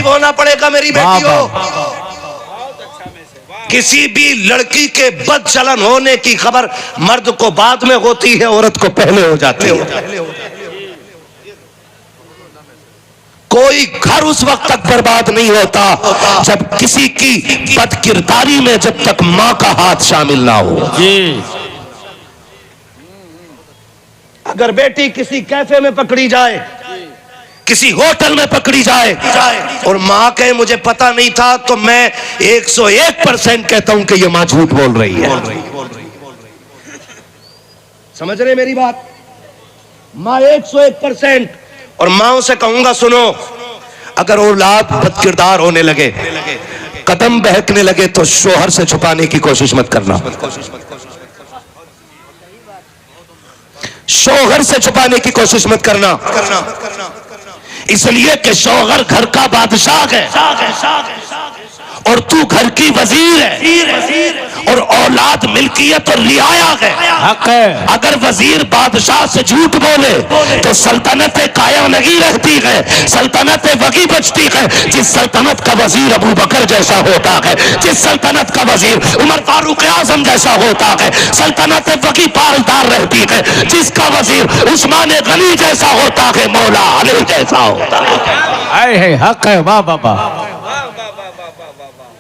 होना पड़ेगा मेरी बेटियों। किसी भी लड़की के बदचलन होने की खबर मर्द को बाद में होती है, औरत को पहले हो जाती है। कोई घर उस वक्त तक बर्बाद नहीं होता जब किसी की बदकिरदारी में जब तक मां का हाथ शामिल ना हो। अगर बेटी किसी कैफे में पकड़ी जाए, किसी होटल में पकड़ी जाए और मां कहे मुझे पता नहीं था, तो मैं 101% कहता हूं कि ये मां झूठ बोल रही है। समझ रहे मेरी बात? मां 101%। और माओ से कहूंगा सुनो, अगर औलाद बदकिरदार होने लगे, कदम बहकने लगे, तो शोहर से छुपाने की कोशिश मत करना। शोहर से छुपाने की कोशिश मत करना, इसलिए कि शोहर घर का बादशाह है और तू घर की वजीर है, और औलाद मिल्कियत और रियाया है, हक है। अगर वजीर बादशाह से झूठ बोले तो सल्तनत कायम नहीं रहती है, सल्तनत वही बचती है जिस सल्तनत का वजीर अबू बकर जैसा होता है, जिस सल्तनत का वजीर उमर फारूक आजम जैसा होता है, सल्तनत वही पालदार रहती है जिसका वजीर उस्मान गनी जैसा होता है, मौला अली जैसा होता है। हक है। वाह बाबा।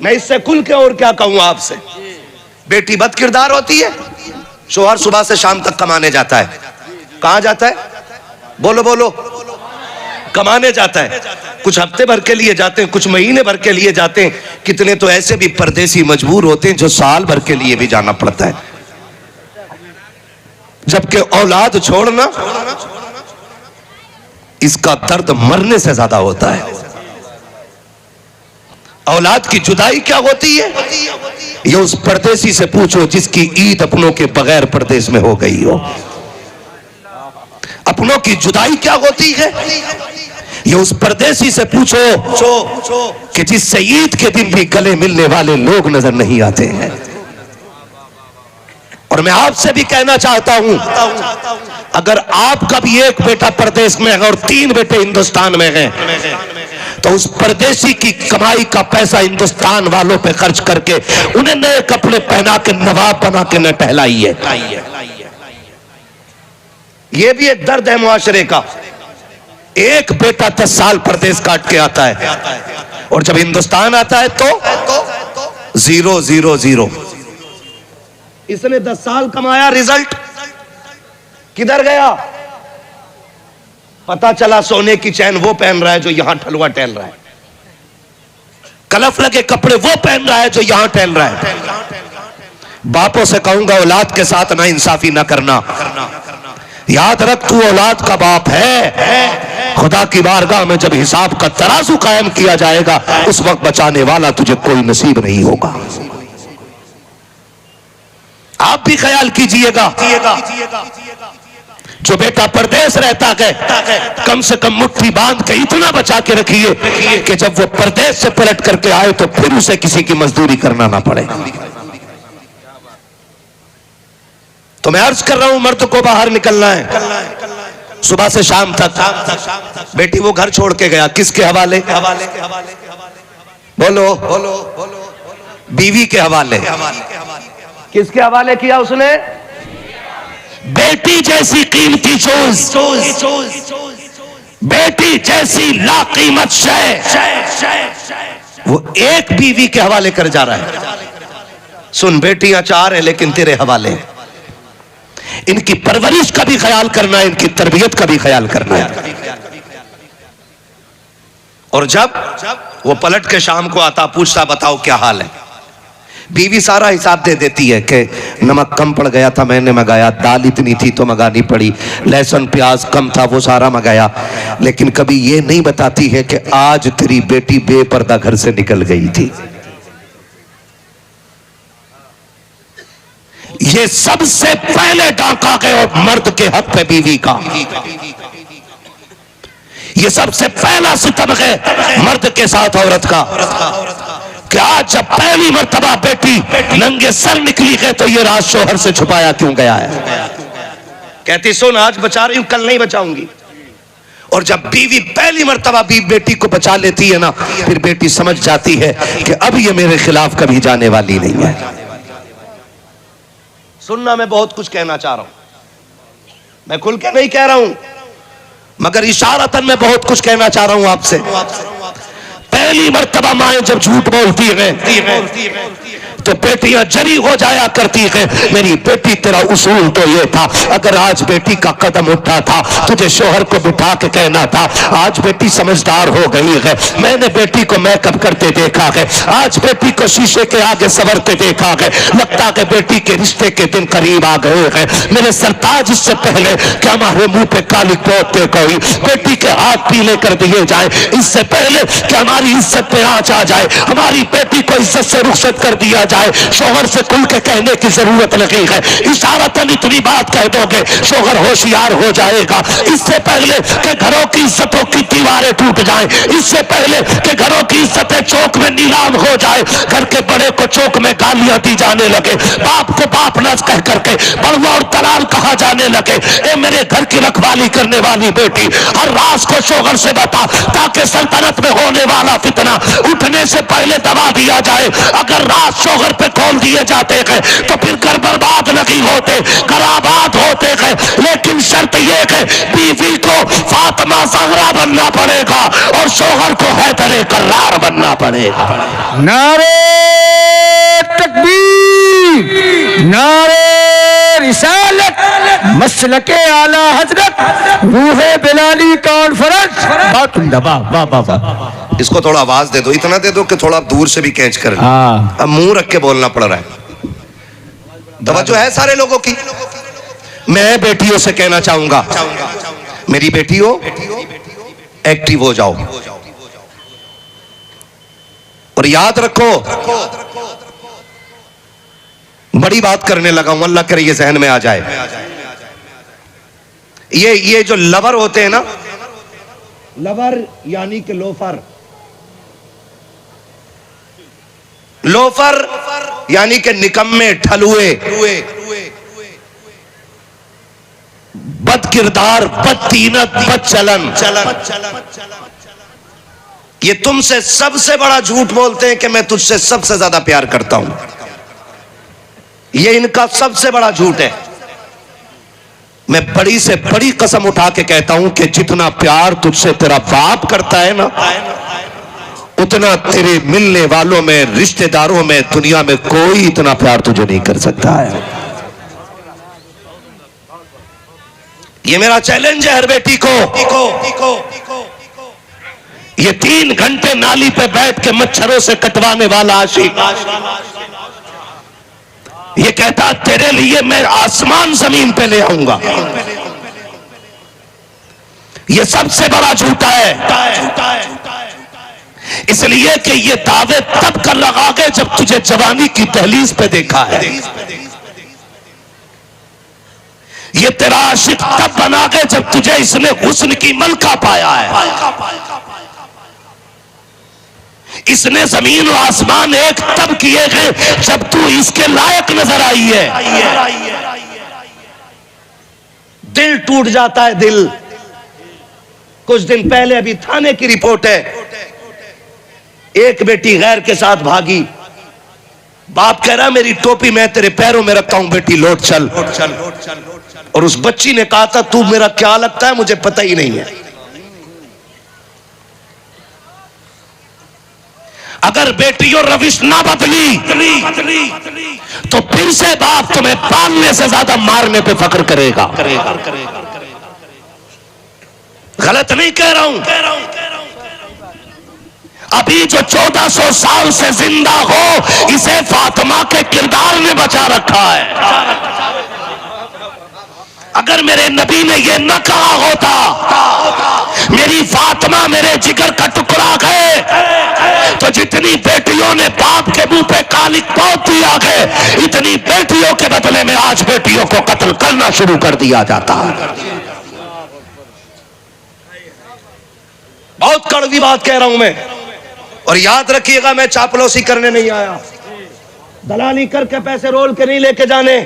मैं इससे खुल के और क्या कहूं आपसे। बेटी बदकिरदार होती है, शोहर सुबह से शाम तक कमाने जाता है। कहां जाता है? बोलो बोलो। कमाने जाता है। कुछ हफ्ते भर के लिए जाते हैं, कुछ महीने भर के लिए जाते हैं, कितने तो ऐसे भी परदेसी मजबूर होते हैं जो साल भर के लिए भी जाना पड़ता है। जबकि औलाद छोड़ना, इसका दर्द मरने से ज्यादा होता है। औलाद की जुदाई क्या होती है, ये उस परदेसी से पूछो जिसकी ईद अपनों के बगैर परदेश में हो गई हो। अपनों की जुदाई क्या होती है, ये उस परदेसी से पूछो कि जिससे ईद के दिन भी गले मिलने वाले लोग नजर नहीं आते हैं। और मैं आपसे भी कहना चाहता हूं, अगर आपका भी एक बेटा परदेश में है और 3 बेटे हिंदुस्तान में हैं, तो उस परदेसी की कमाई का पैसा हिंदुस्तान वालों पे खर्च करके उन्हें नए कपड़े पहना के नवाब बना के न टहलाइए। ये भी एक दर्द है मुआशरे का। एक बेटा 10 साल परदेश काट के आता है और जब हिंदुस्तान आता है तो 0 0 0। इसने 10 साल कमाया, रिजल्ट किधर गया? पता चला सोने की चैन वो पहन रहा है जो यहां ठलुआ टहल रहा है, कलफ लगे कपड़े वो पहन रहा है जो यहां टहल रहा है। बापों से कहूंगा औलाद के साथ ना इंसाफी ना करना। याद रख, तू औलाद का बाप है। खुदा की बारगाह में जब हिसाब का तराजू कायम किया जाएगा, उस वक्त बचाने वाला तुझे कोई नसीब नहीं होगा। आप भी ख्याल कीजिएगा, जो बेटा परदेश रहता है, कम से कम मुट्ठी बांध के इतना बचा के रखिए कि जब वो परदेश से पलट करके आए तो फिर उसे किसी की मजदूरी करना ना पड़े। तो मैं अर्ज कर रहा हूं, मर्द को बाहर निकलना है सुबह से शाम तक। बेटी वो घर छोड़ के गया, किसके हवाले? बोलो बोलो बोलो। बीवी के हवाले। किसके हवाले किया उसने? बेटी जैसी कीमती चीज, बेटी जैसी लाकीमत शय, वो एक बीवी के हवाले कर जा रहा है। सुन, बेटियां 4 है लेकिन तेरे हवाले हैं। इनकी परवरिश का भी ख्याल करना है, इनकी तरबियत का भी ख्याल करना है। और जब वो पलट के शाम को आता, पूछता बताओ क्या हाल है, बीवी सारा हिसाब दे देती है कि नमक कम पड़ गया था मैंने मंगाया, दाल इतनी थी तो मंगानी पड़ी, लहसुन प्याज कम था वो सारा मंगाया। लेकिन कभी ये नहीं बताती है कि आज तेरी बेटी बेपर्दा घर से निकल गई थी। ये सबसे पहले डाका है और मर्द के हक पे बीवी का। ये सबसे पहला सितम है मर्द के साथ औरत का। क्या जब पहली मर्तबा बेटी नंगे सर निकली है तो ये राज शोहर से छुपाया क्यों गया है? कहती सुन, आज बचा रही हूं, कल नहीं बचाऊंगी। और जब बीवी पहली मर्तबा बेटी को बचा लेती है ना, फिर बेटी समझ जाती है कि अब ये मेरे खिलाफ कभी जाने वाली नहीं है। सुनना, मैं बहुत कुछ कहना चाह रहा हूं, मैं खुल के नहीं कह रहा हूं, मगर इशारतन मैं बहुत कुछ कहना चाह रहा हूं आपसे। पहली मर्तबा माएं जब झूठ बोलती है तो बेटियां जरी हो जाया करती है। मेरी बेटी, तेरा उसूल तो ये था, अगर आज बेटी का कदम उठा था तुझे शोहर को बिठा के कहना था। आज बेटी समझदार हो गई है, मैंने बेटी को मेकअप करते देखा है, आज बेटी को शीशे के आगे संवरते देखा है, लगता है बेटी के रिश्ते के दिन करीब आ गए हैं। मेरे सरताज, इससे पहले कि हमारे मुंह पे काली पोत दे कोई, बेटी के हाथ पीले कर दिए जाए, इससे पहले कि हमारी इज्जत पे आंच आ जाए, हमारी बेटी को इज्जत से रुखसत कर दिया जाए, शोहर से खुल के कहने की जरूरत लगी है। इशारतन इतनी बात कह दोगे, शोहर होशियार हो जाएगा। इससे पहले कि घरों की इज्जतों की दीवारें टूट जाएं, इससे पहले कि घरों की इज्जतें चौक में नीलाम हो जाए, घर के बड़े को चौक में गालियां दी जाने लगे, बाप को बाप न कह करके बड़ुआ और दलाल कहा जाने लगे। ए मेरे घर की रखवाली करने वाली बेटी, हर राज को शोहर से बता, ताकि सल्तनत में होने वाला फितना उठने से पहले दबा दिया जाए। अगर राज शोहर पे खोल दिए जाते हैं तो फिर घर बर्बाद नहीं होते, घर आबाद होते हैं। लेकिन शर्त यह है, बीवी को फातिमा ज़हरा बनना पड़ेगा और शोहर को हैदर कर्रार बनना पड़ेगा। नारे तकबीर, नारे रिसालत, मसलके आला हजरत, रूहे बिलाली कॉन्फ्रेंस। इसको थोड़ा आवाज दे दो, इतना दे दो कि थोड़ा दूर से भी कैच कर ले। अब मुंह रख के बोलना पड़ रहा है, तवज्जो है सारे लोगों की। मैं बेटियों से कहना चाहूंगा, मेरी बेटियों एक्टिव हो जाओ और याद रखो, बड़ी बात करने लगा हूं, अल्लाह करे ये जहन में आ जाए। ये जो लवर होते हैं ना, लवर यानी कि लोफर, लोफर यानी कि निकम्मे, ठलुए, बद किरदार, बद तीनत, बद चलन, ये तुमसे सबसे बड़ा झूठ बोलते हैं कि मैं तुझसे सबसे ज्यादा प्यार करता हूं। ये इनका सबसे बड़ा झूठ है। मैं बड़ी से बड़ी कसम उठा के कहता हूं कि जितना प्यार तुझसे तेरा बाप करता है ना, उतना तेरे मिलने वालों में, रिश्तेदारों में, दुनिया में कोई इतना प्यार तुझे नहीं कर सकता है। ये मेरा चैलेंज है हर बेटी को। ये 3 घंटे नाली पे बैठ के मच्छरों से कटवाने वाला आशिक, ये कहता तेरे लिए मैं आसमान जमीन पे ले आऊंगा, ये सबसे बड़ा झूठा है। इसलिए कि ये दावे तब कर लगा गए जब तुझे जवानी की दहलीज पे देखा है। ये तेरा आशिक तब बना गए जब तुझे इसने हुस्न की मलका पाया है। इसने जमीन और आसमान एक तब किए गए जब तू इसके लायक नजर आई है। दिल टूट जाता है, दिल। कुछ दिन पहले अभी थाने की रिपोर्ट है, एक बेटी गैर के साथ भागी, बाप कह रहा मेरी टोपी मैं तेरे पैरों में रखता हूं, बेटी लौट चल। और उस बच्ची ने कहा था तू मेरा क्या लगता है मुझे पता ही नहीं है। अगर बेटियों रविश ना बदली तो फिर से बाप तुम्हें पालने से ज्यादा मारने पे फख्र करेगा। गलत नहीं कह रहा हूं। अभी जो 1400 साल से जिंदा हो, इसे फातिमा के किरदार ने बचा रखा है। अगर मेरे नबी ने यह न कहा होता मेरी फातिमा मेरे जिगर का टुकड़ा है, तो जितनी बेटियों ने बाप के मुंह पे कालिक पोत दिया है, इतनी बेटियों के बदले में आज बेटियों को कत्ल करना शुरू कर दिया जाता है। बहुत कड़वी बात कह रहा हूं मैं, और याद रखिएगा मैं चापलूसी करने नहीं आया, दलाली करके पैसे रोल के नहीं लेके जाने।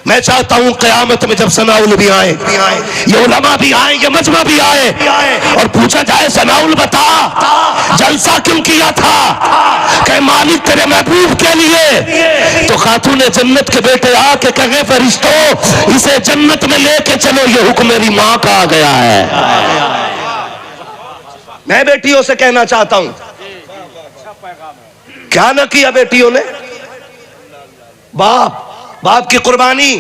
मैं चाहता हूं क़यामत में जब सनाउल भी आए, ये उलमा भी आए, ये मजमा भी आए, और पूछा जाए सनाउल बता जलसा क्यों किया था? कहे मालिक तेरे महबूब के लिए। तो खातून जन्नत के बेटे आके कहे फरिश्तों इसे जन्नत में लेके चलो, ये हुक्म मेरी माँ का आ गया है। मैं बेटियों से कहना चाहता हूं, क्या ना किया बेटियों ने? बाप की कुर्बानी,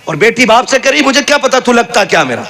और बेटी बाप से कह रही मुझे क्या पता तू लगता क्या मेरा।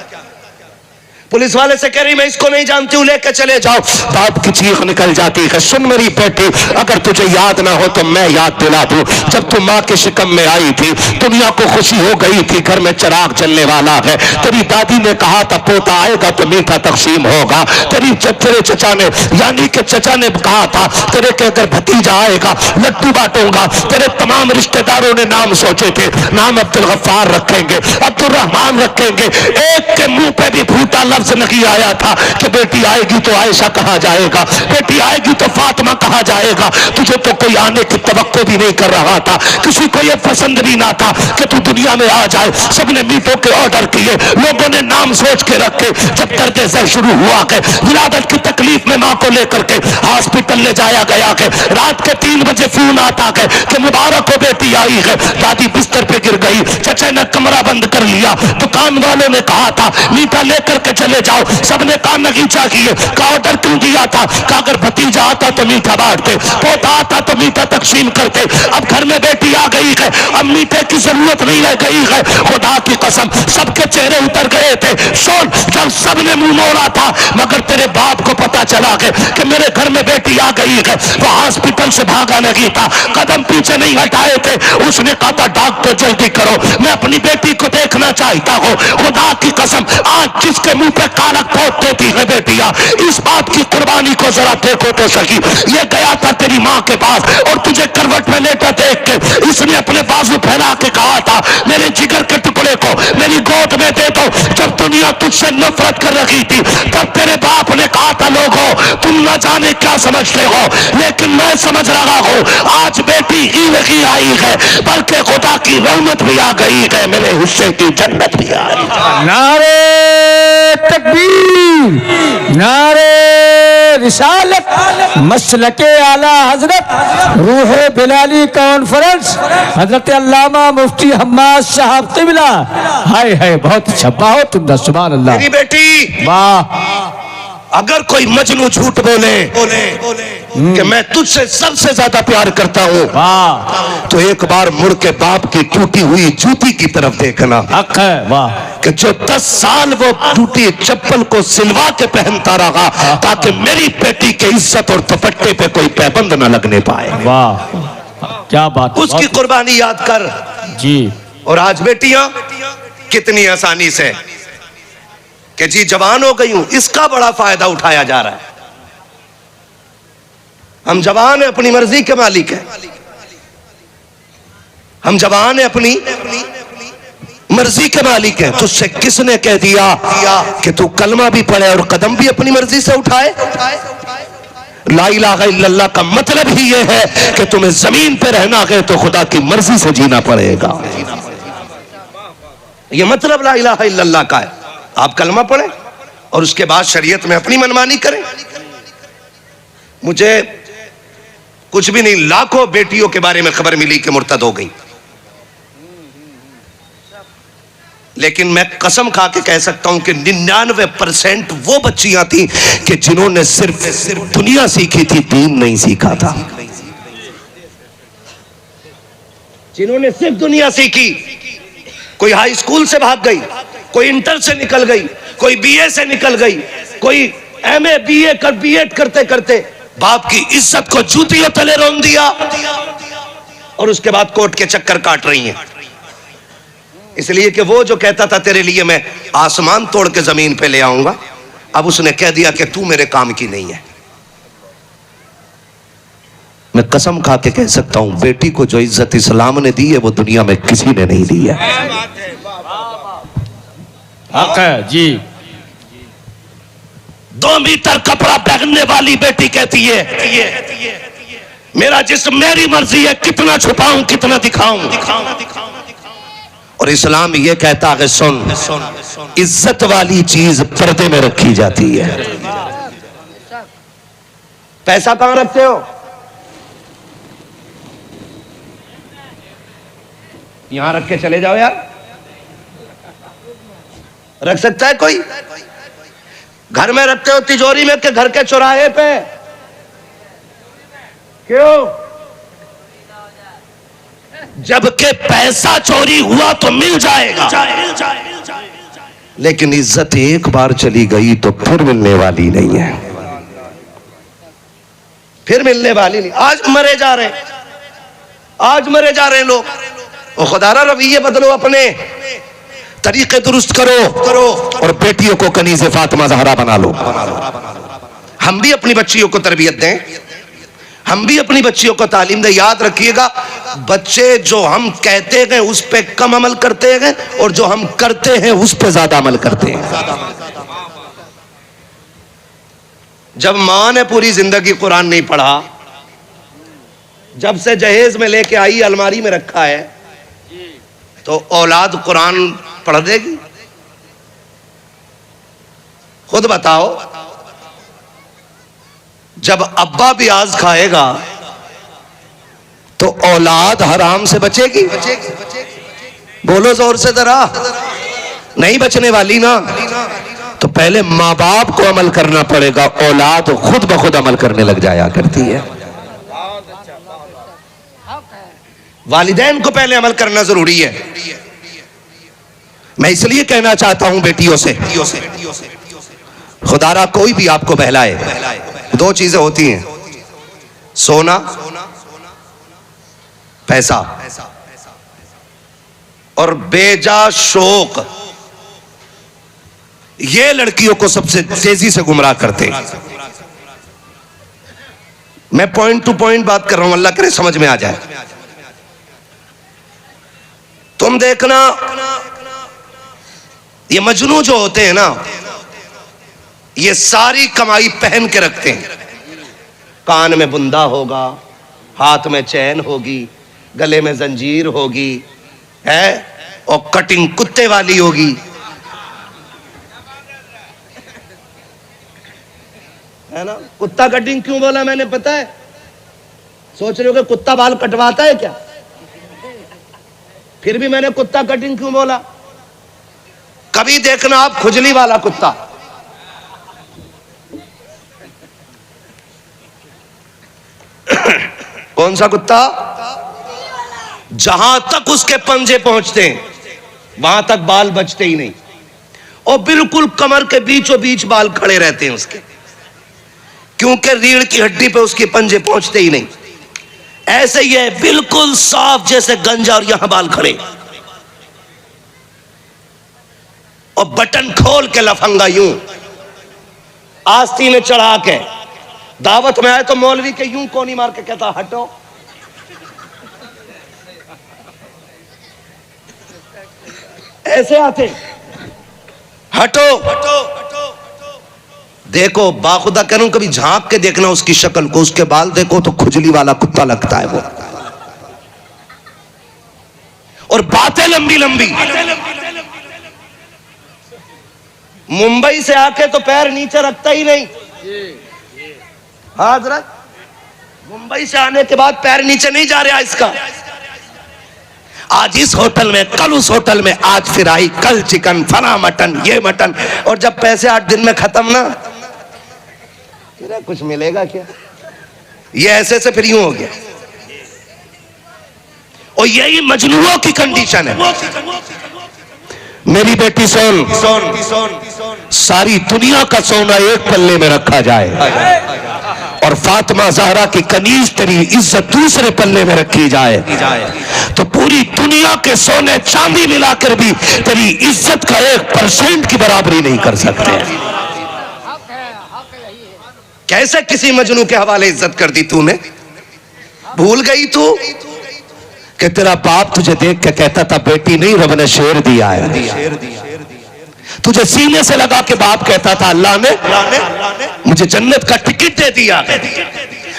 पुलिस वाले से कह रही मैं इसको नहीं जानती हूं, लेकर चले जाओ। बाप की चीख निकल जाती है, सुन मेरी बेटी अगर तुझे याद ना हो तो मैं याद दिला दूं। जब तू माँ के शिकम में आई थी दुनिया को खुशी हो गई थी, घर में चिराग जलने वाला है। तेरी दादी ने कहा था पोता आएगा तो मीठा तकसीम होगा। तेरे चचा ने यानी कि चचा ने कहा था तेरे के अगर भतीजा आएगा लड्डू बांटूंगा। तेरे तमाम रिश्तेदारों ने नाम सोचे थे, नाम अब्दुल गफ्फार रखेंगे, अब्दुल रहमान रखेंगे। एक के मुंह पे भी फूटा लफ्ज नहीं आया था कि बेटी आएगी तो आयशा कहा जाएगा, बेटी आएगी तो फातिमा कहा जाएगा। तुझे तो कोई आने की तवक्को भी नहीं कर रहा था, किसी को यह पसंद भी ना था कि तू दुनिया में आ जाए। सबने मीठों के ऑर्डर किए, लोगों ने नाम सोच के रखे। जब दर्द ज़र शुरू हुआ के विलादत की तकलीफ में मां को लेकर के हॉस्पिटल ले जाया गया के रात के 3 बजे फोन आता है कि मुबारक हो बेटी आई है। दादी बिस्तर पे गिर गई, चचा ने कमरा बंद कर लिया। दुकान वालों ने कहा था मीठा लेकर के चले जाओ, सबने काम नहीं चाहिए। का ऑर्डर क्यों दिया था? का अगर भतीजा आता तो मीठा बांटते, पोता आता तो मीठा तकसीम करते। अब घर में बेटी आ गई है, अब मीठे की जरूरत नहीं रह गई है। खुदा की कसम सबके चेहरे उतर गए थे। सुन, जब सबने मुंह मोड़ा था मगर तेरे बाप को पता चला कि मेरे घर में बेटी आ गई है, वो हॉस्पिटल से भागा नहीं था, कदम पीछे नहीं हटाए थे। उसने कहा था डॉक्टर जल्दी करो, मैं अपनी बेटी को देखना चाहता हूँ। खुदा की कसम आज जिसके मुंह पे कालक पोत देती है बेटियां, इस बात की कुर्बानी को जरा देखो तो सही। ये गया था तेरी माँ के पास और तुझे करवट में लेटा देख के इसने अपने बाजू फैला के कहा था मेरे जिगर के टुकड़े को मेरी गोद में दे दो। जब दुनिया तुझसे नफरत कर रही थी तब तेरे बाप ने कहा था लोगों तुम न जाने क्या समझते हो, लेकिन मैं समझ रहा हूँ आज बेटी ही नहीं आई है बल्कि खुदा की रहमत भी आ गई है, मेरे हिस्से की जन्नत भी आ गई है। नारे तकबीर, नारे रिसालत, मसलके आला हजरत रूह बिलाली कॉन्फ्रेंस हजरत अल्लामा मुफ्ती हम्माद साहब तिबला। हाय हाय बहुत अच्छा, बहुत उम्दा, सुभान अल्लाह। मेरी बेटी वाह, अगर कोई मजनू झूठ बोले कि मैं तुझसे सबसे ज्यादा प्यार करता हूँ वाह, तो एक बार मुड़ के बाप की टूटी हुई जूती की तरफ देखना। हक है, वाह, कि जो 10 साल वो टूटी चप्पल को सिलवा के पहनता रहा ताकि मेरी बेटी के इज्जत और दुपट्टे पे कोई पाबंद न लगने पाए। वाह, क्या बात, उसकी कुर्बानी याद कर जी। और आज बेटियां कितनी आसानी से कि जी जवान हो गई हूं, इसका बड़ा फायदा उठाया जा रहा है। हम जवान है, अपनी मर्जी के मालिक है। हम जवान है, अपनी मर्जी के मालिक है। तुझसे किसने कह दिया कि तू कलमा भी पढ़े और कदम भी अपनी मर्जी से उठाए? ला इलाहा इल्लल्लाह का मतलब ही यह है कि तुम्हें जमीन पे रहना है तो खुदा की मर्जी से जीना पड़ेगा। यह मतलब ला इलाहा इल्लल्लाह का है। आप कलमा पढ़े और उसके बाद शरीयत में अपनी मनमानी करें। मुझे कुछ भी नहीं, लाखों बेटियों के बारे में खबर मिली कि मुर्तद हो गई, लेकिन मैं कसम खा के कह सकता हूं कि 99% वो बच्चियां थी कि जिन्होंने सिर्फ दुनिया सीखी थी, दीन नहीं सीखा था। जिन्होंने सिर्फ दुनिया सीखी, कोई हाई स्कूल से भाग गई, कोई इंटर से निकल गई, कोई बीए से निकल गई, कोई एमए बीए कर बीएड करते करते बाप की इज्जत को जूतियों तले रोन दिया और उसके बाद कोर्ट के चक्कर काट रही हैं। इसलिए कि वो जो कहता था तेरे लिए मैं आसमान तोड़ के जमीन पे ले आऊंगा, अब उसने कह दिया कि तू मेरे काम की नहीं है। मैं कसम खा के कह सकता हूं बेटी को जो इज्जत इस्लाम ने दी है वो दुनिया में किसी ने नहीं दी है। हक है जी। 2 मीटर कपड़ा पहनने वाली बेटी कहती है मेरा जिस्म मेरी मर्जी है, कितना छुपाऊं कितना दिखाऊं। और इस्लाम ये कहता है सुन, इज्जत वाली चीज पर्दे में रखी जाती है। पैसा कहां रखते हो? यहां रख के चले जाओ यार। रख सकता है कोई? घर में रखते हो तिजोरी में के घर के चौराहे पे? क्यों? जबकि पैसा चोरी हुआ तो मिल जाएगा, लेकिन इज्जत एक बार चली गई तो फिर मिलने वाली नहीं है, फिर मिलने वाली नहीं। आज मरे जा रहे हैं, आज मरे जा रहे हैं लोग। और खुदारा रवैये बदलो, अपने तरीके दुरुस्त करो और बेटियों को कनीज़े फातिमा ज़हरा बना लो। हम भी अपनी बच्चियों को तरबियत दें, हम भी अपनी बच्चियों को तालीम दें। याद रखिएगा, बच्चे जो हम कहते हैं उस पे कम अमल करते हैं और जो हम करते हैं उस पे ज्यादा अमल करते हैं। जब मां ने पूरी जिंदगी कुरान नहीं पढ़ा, जब से जहेज में लेके आई अलमारी में रखा है, तो औलाद कुरान पढ़ देगी? खुद बताओ। जब अब्बा भी आज खाएगा तो औलाद हराम से बचेगी? बोलो जोर से जरा। नहीं बचने वाली ना। तो पहले माँ बाप को अमल करना पड़ेगा, औलाद खुद ब खुद अमल करने लग जाया करती है। वालिदैन को पहले अमल करना जरूरी है। मैं इसलिए कहना चाहता हूं बेटियों से, खुदारा कोई भी आपको बहलाए, दो चीजें होती हैं, सोना, पैसा और बेजा शौक। ये लड़कियों को सबसे तेजी से गुमराह करते हैं। मैं पॉइंट टू पॉइंट बात कर रहा हूं, अल्लाह करे समझ में आ जाए। तुम देखना, ये मजनू जो होते हैं ना, ये सारी कमाई पहन के रखते हैं। कान में बुंदा होगा, हाथ में चैन होगी, गले में जंजीर होगी, है, और कटिंग कुत्ते वाली होगी, है ना। कुत्ता कटिंग क्यों बोला मैंने पता है? सोच रहे हो कि कुत्ता बाल कटवाता है क्या? फिर भी मैंने कुत्ता कटिंग क्यों बोला? कभी देखना आप खुजली वाला कुत्ता, कौन सा कुत्ता? जहां तक उसके पंजे पहुंचते हैं वहां तक बाल बचते ही नहीं, और बिल्कुल कमर के बीचों बीच बाल खड़े रहते हैं उसके, क्योंकि रीढ़ की हड्डी पे उसके पंजे पहुंचते ही नहीं। ऐसे ही है, बिल्कुल साफ जैसे गंजा, और यहां बाल खड़े, और बटन खोल के लफंगा यूं आस्तीन में चढ़ा के दावत में आए तो मौलवी के यूं कोनी मार के कहता हटो। ऐसे आते, हटो हटो हटो। देखो, बाखुदा कह रहा हूं, कभी झांक के देखना उसकी शक्ल को, उसके बाल देखो तो खुजली वाला कुत्ता लगता है वो, और बातें लंबी लंबी। मुंबई से आके तो पैर नीचे रखता ही नहीं। हाँ हजरत, मुंबई से आने के बाद पैर नीचे नहीं जा रहा इसका। आज इस होटल में, कल उस होटल में, आज फ्राई, कल चिकन, फना मटन, ये मटन, और जब पैसे 8 दिन में खत्म ना, फिर कुछ मिलेगा क्या? ये ऐसे से फिर यूं हो गया। और यही मजनूओं की कंडीशन है। मेरी बेटी सुन, सारी दुनिया का सोना एक पल्ले में रखा जाए और फातिमा ज़हरा की कनीज तेरी इज्जत दूसरे पल्ले में रखी जाए, तो पूरी दुनिया के सोने चांदी मिलाकर भी तेरी इज्जत का 1% की बराबरी नहीं कर सकते। कैसे किसी मजनू के हवाले इज्जत कर दी तूने? भूल गई तू कि तेरा बाप तुझे देख के कहता था बेटी नहीं, रब ने शेर दिया है। तुझे सीने से लगा के बाप कहता था अल्लाह ने मुझे जन्नत का टिकट दे दिया।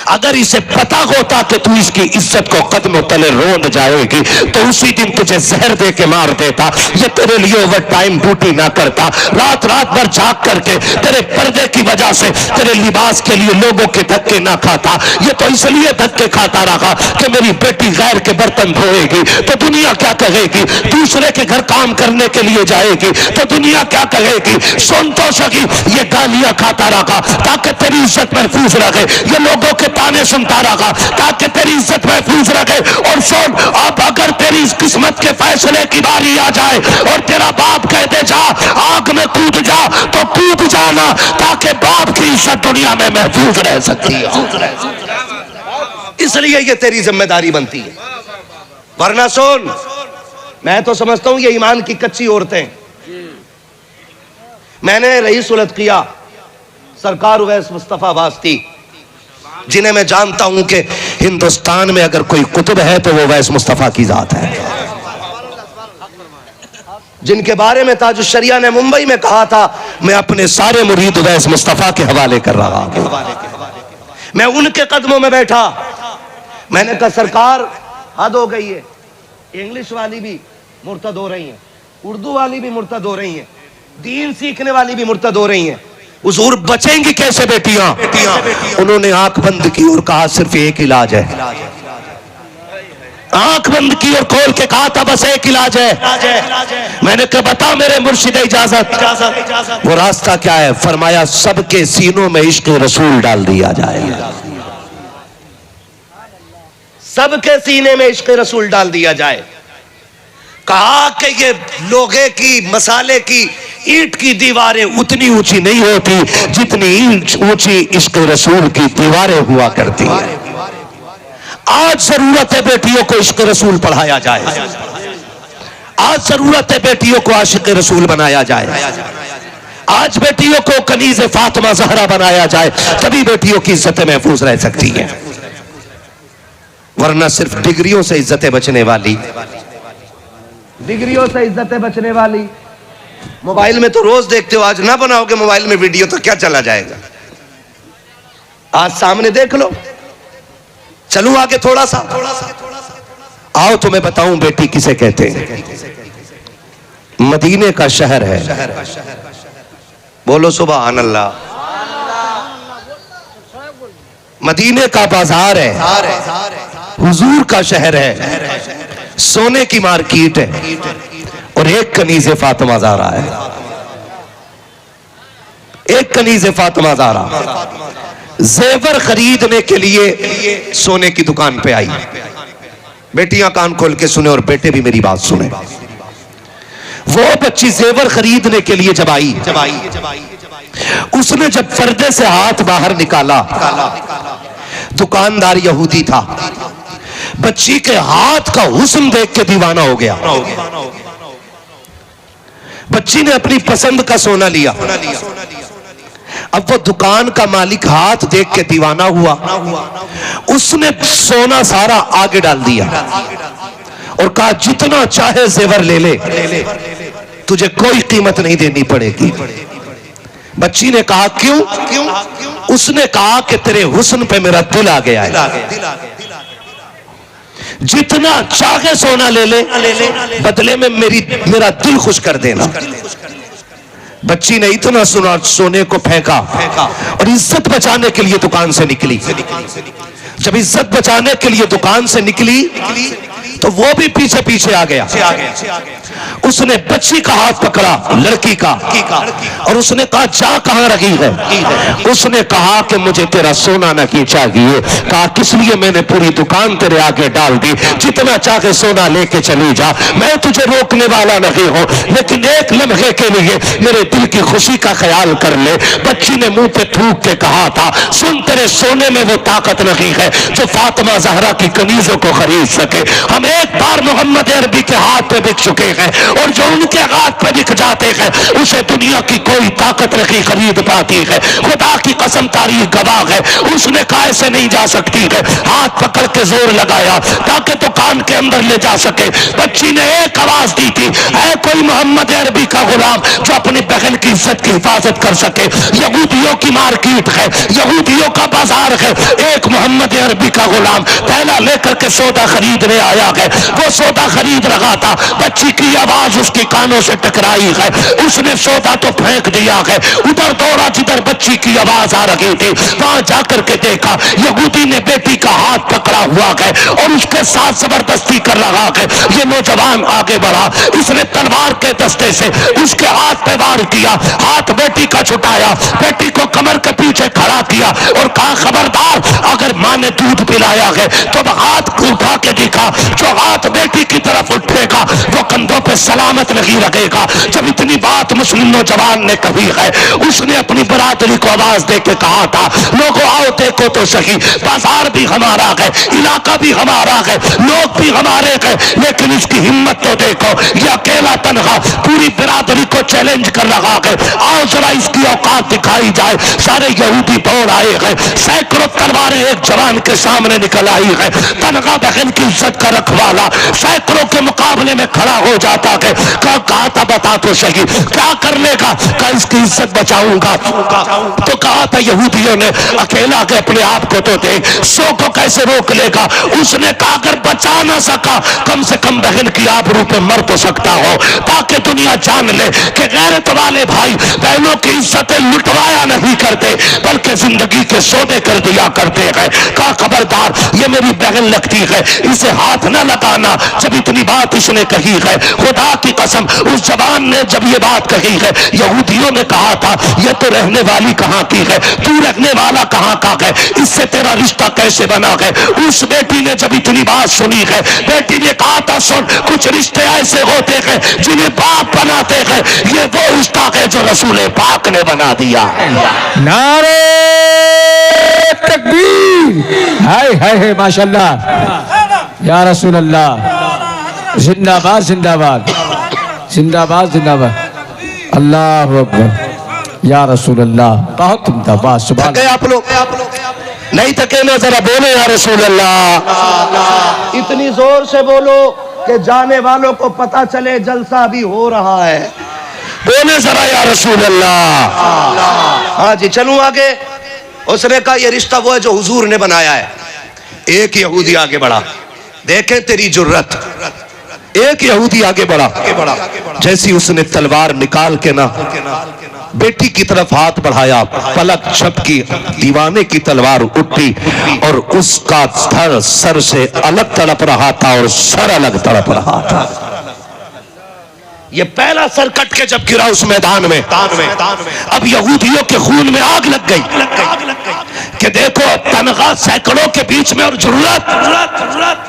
अगर इसे पता होता कि तू इसकी इज्जत को कदमों तले रोंद जाएगी तो उसी दिन तुझे जहर दे के मार देता। ये तेरे लिए ओवर टाइम ड्यूटी ना करता, रात रात भर जाग करके तेरे पर्दे की वजह से तेरे लिबास के लिए लोगों के धक्के ना खाता। ये तो इसलिए धक्के खाता रहा कि मेरी बेटी गैर के बर्तन धोएगी तो दुनिया क्या कहेगी, दूसरे के घर काम करने के लिए जाएगी तो दुनिया क्या कहेगी। सुन तो सकी, ये गालियां खाता रहा ताकि तेरी इज्जत महफूज रखे, ये लोगों के ताने सुनता रहा ताकि तेरी इज्जत महफूज रखे। और सुन, अब अगर तेरी इस किस्मत के फैसले की बारी आ जाए और तेरा बाप कहते जा आग में कूद जा तो कूद जाना, ताकि बाप की इज्जत दुनिया में महफूज रह सकती है। इसलिए ये तेरी जिम्मेदारी बनती है। वरना सुन, मैं तो समझता हूं ये ईमान की कच्ची औरतें। मैंने रईस उल अत्किया सरकार उवैस मुस्तफा वास्ती, जिन्हें मैं जानता हूं कि हिंदुस्तान में अगर कोई कुतुब है तो वो उवैस मुस्तफा की जात है, जिनके बारे में ताजुश शरिया ने मुंबई में कहा था मैं अपने सारे मुरीद उवैस मुस्तफा के हवाले कर रहा हूं। मैं उनके कदमों में बैठा, मैंने कहा सरकार हद हो गई है, इंग्लिश वाली भी मुर्तद हो रही है, उर्दू वाली भी मुर्तद हो रही है, दीन सीखने वाली भी मुर्तद हो रही हैं। हुजूर बचेंगी कैसे बेटियां? उन्होंने आंख बंद की और कहा सिर्फ एक इलाज है। आंख बंद की और खोल के कहा था बस एक इलाज है। मैंने कहा बता मेरे मुर्शिद इजाजत, वो रास्ता क्या है? फरमाया सबके सीनों में इश्क रसूल डाल दिया जाए, सबके सीने में इश्क रसूल डाल दिया जाए। कहा कि ये लोहे की मसाले की ईंट की दीवारें उतनी ऊंची नहीं होती जितनी ऊंची इश्क रसूल की दीवारें हुआ करती है। आज जरूरत है बेटियों को इश्क रसूल पढ़ाया जाए, आज जरूरत है बेटियों को आशिक रसूल बनाया जाए, आज बेटियों को कनीज़ फातिमा ज़हरा बनाया जाए, तभी बेटियों की इज्जतें महफूज रह सकती हैं। वरना सिर्फ डिग्रियों से इज्जतें बचने वाली, डिग्रियों से इज्जतें बचने वाली। मोबाइल में तो रोज देखते हो, आज ना बनाओगे मोबाइल में वीडियो तो क्या चला जाएगा? आज सामने देख लो। चलूं आगे थोड़ा सा, आओ तुम्हें बताऊं बेटी किसे कहते हैं। मदीने का शहर है, बोलो सुभान अल्लाह। मदीने का बाजार है, हुजूर का शहर है, सोने की मार्केट है और एक कनीज़े फातिमा ज़हरा है, एक कनीज़े फातिमा ज़हरा जेवर खरीदने के लिए सोने की दुकान पे आई। बेटियां कान खोल के सुने और बेटे भी मेरी बात सुने। वो बच्ची जेवर खरीदने के लिए जब आई, उसने जब पर्दे से हाथ बाहर निकाला, दुकानदार यहूदी था, बच्ची के हाथ का हुस्न देख के दीवाना हो गया। बच्ची ने अपनी पसंद का सोना लिया। अब वो दुकान का मालिक हाथ देख के दीवाना हुआ, उसने सोना सारा आगे डाल दिया और कहा जितना चाहे जेवर ले ले, तुझे कोई कीमत नहीं देनी पड़ेगी। बच्ची ने कहा क्यों? उसने कहा कि तेरे हुस्न पे मेरा दिल आ गया है, जितना चाहे सोना ले ले, बदले में मेरा दिल खुश कर देना। बच्ची ने इतना सोने को फेंका और इज्जत बचाने के लिए दुकान से निकली। जब इज्जत बचाने के लिए दुकान से निकली तो वो भी पीछे पीछे आ गया। उसने बच्ची का हाथ पकड़ा, लड़की का, और उसने कहा जा कहां रखी है? उसने कहा कि मुझे तेरा सोना नहीं चाहिए। कहा किस लिए? मैंने पूरी दुकान तेरे आगे डाल दी, जितना चाहे सोना लेके चली जा, मैं तुझे रोकने वाला नहीं हूं, लेकिन एक लम्हे के लिए मेरे दिल की खुशी का ख्याल कर ले। बच्ची ने मुंह पे थूक के कहा था सुन, तेरे सोने में वो ताकत नहीं है जो फातिमा ज़हरा की कनीजों को खरीद सके। हमें एक बार मोहम्मद अरबी के हाथ पे बिक चुके हैं और जो उनके हाथ पे बिक जाते हैं उसे दुनिया की कोई ताकत नहीं खरीद पाती है। खुदा की कसम तारीख गवाह है, उसने कहा से नहीं जा सकती है, हाथ पकड़ के जोर लगाया ताकि तो कान के अंदर ले जा सके। बच्ची ने एक आवाज दी थी, है कोई मोहम्मद अरबी का गुलाम जो अपनी बहन की इज्जत की हिफाजत कर सके। यहूदियों की मार्केट है, यहूदियों का बाजार है, एक मोहम्मद अरबी का गुलाम पहला लेकर के सौदा खरीदने आया है। वो सौदा खरीद रहा था, बच्ची की आवाज उसके कानों से टकराई है, उसने सौदा तो फेंक दिया है, उधर दौड़ा जिधर बच्ची की आवाज आ रही थी। वहां जाकर के देखा यहूदी ने बेटी का हाथ पकड़ा हुआ है और उसके साथ जबरदस्ती कर रहा है। ये नौजवान आगे बढ़ा, इसने तलवार के दस्ते से उसके हाथ पे वार किया, हाथ बेटी का छुटाया, बेटी को कमर के पीछे खड़ा किया और कहा खबरदार, अगर मां ने दूध पिलाया है तो हाथ उठा के दिखा, जो हाथ बेटी की तरफ उठेगा वो कंधों पे सलामत नहीं लगेगा। जब इतनी बात मुस्लिम नौजवान ने कही है, उसने अपनी बरादरी को आवाज दे के कहा था, लोगों आओ देखो तो सही, बाजार भी हमारा है, इलाका भी हमारा है, लोग भी हमारे हैं, लेकिन इसकी हिम्मत तो देखो, ये अकेला तनहा पूरी बिरादरी को चैलेंज कर रहा है। आओ जरा इसकी औकात दिखाई जाए। सारे यहूदी दौड़ आए हैं, सैकड़ों तलवारें एक जवान के सामने निकल आई है। तनहा बहन की इज्जत का रखवाला सैकड़ों के मुकाबले में खड़ा हो जाता है। कहा था बता तो सही क्या कर लेगा, कहा इसकी इज्जत बचाऊंगा। तो कहा था यहूदियों ने अकेला के अपने आप को तो देख, 100 को कैसे रोक लेगा। उसने कहा अगर बचा ना सका कम से कम बहन की आबरू पे मर तो सकता हो, ताकि दुनिया जान ले कि गैरत वाले भाई बहनों की इज्जतें लुटवाया नहीं करते बल्कि जिंदगी के सौदे कर दिया करते हैं। कहा खबरदार, ये मेरी बहन लगती है, इसे हाथ न लगाना। जब इतनी बात इसने कही है, खुदा की कसम उस जवान ने जब ये बात कही है, यहूदियों ने कहा था ये तो रहने वाली कहाँ की है, तू रहने वाला कहाँ का है, इससे तेरा रिश्ता कैसे बना है। उस बेटी ने जब इतनी बात सुनी है, बेटी ने कहा था सुन, कुछ रिश्ते ऐसे होते हैं जिन्हें बाप बनाते हैं, ये वो रिश्ता है जो रसूल पाक ने बना दिया। नारे तकबीर, हाय हाय हाय, माशाल्लाह या रसूल अल्लाह, जिंदाबाद जिंदाबाद जिंदाबाद जिंदाबाद, अल्लाह अकबर या रसूल अल्लाह, बहुत जिंदाबाद। सुभान थके आप लोग नहीं थके ना, जरा बोले या रसूल अल्लाह। इतनी जोर से बोलो कि जाने वालों को पता चले जलसा भी हो रहा है। बोले जरा या रसूल अल्लाह। हाँ जी, चलूं आगे। उसने कहा यह रिश्ता वो है जो हुजूर ने बनाया है। एक यहूदी आगे बढ़ा, देखे तेरी जुर्रत। एक यहूदी आगे बढ़ा, जैसी उसने तलवार निकाल के ना बेटी की तरफ हाथ बढ़ाया, पलक झपकी, दीवाने की तलवार उठी और उसका धड़ सर से अलग तड़प रहा था और सर अलग तड़प रहा था। ये पहला सर कट के जब गिरा उस मैदान में, अब यहूदियों के खून में आग लग गई कि देखो तनख्वाह सैकड़ों के बीच में और जरूरत,